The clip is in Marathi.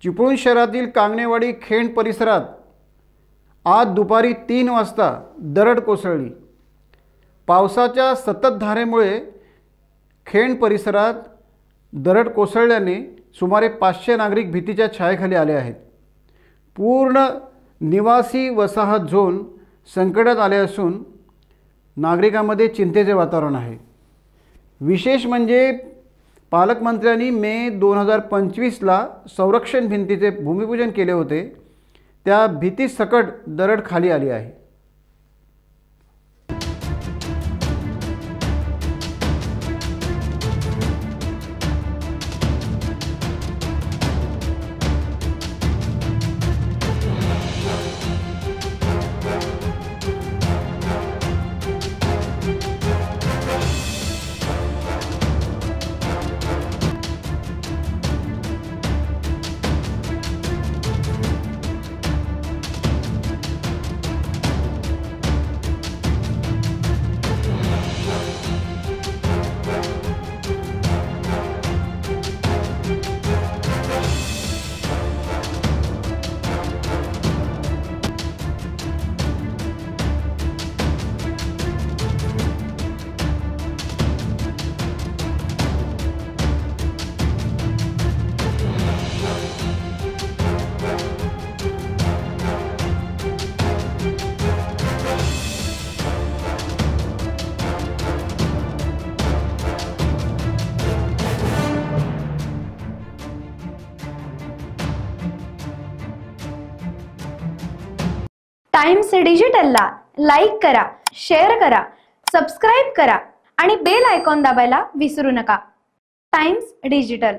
चिपळूण शहरातील कांगणेवाडी खेड परिसरात आज दुपारी 3 वाजता दरड कोसळली। पावसाच्या संततधारेमुळे खेड परिसरात दरड कोसळल्याने सुमारे 500 नागरिक भीतीच्या छायेखाली आले आहेत। पूर्ण निवासी वसाहत झोन संकटात आले असून नागरिकांमध्ये चिंतेचे वातावरण आहे। विशेष म्हणजे पालकमंत्र्यांनी मे 2025ला संरक्षण भिंतीचे भूमिपूजन केले होते, त्या भीतीसकट दरड खाली आली आहे। टाइम्स डिजिटलला लाईक करा, शेअर करा, सबस्क्राइब करा आणि बेल आयकॉन दाबायला विसरू नका। Times digital.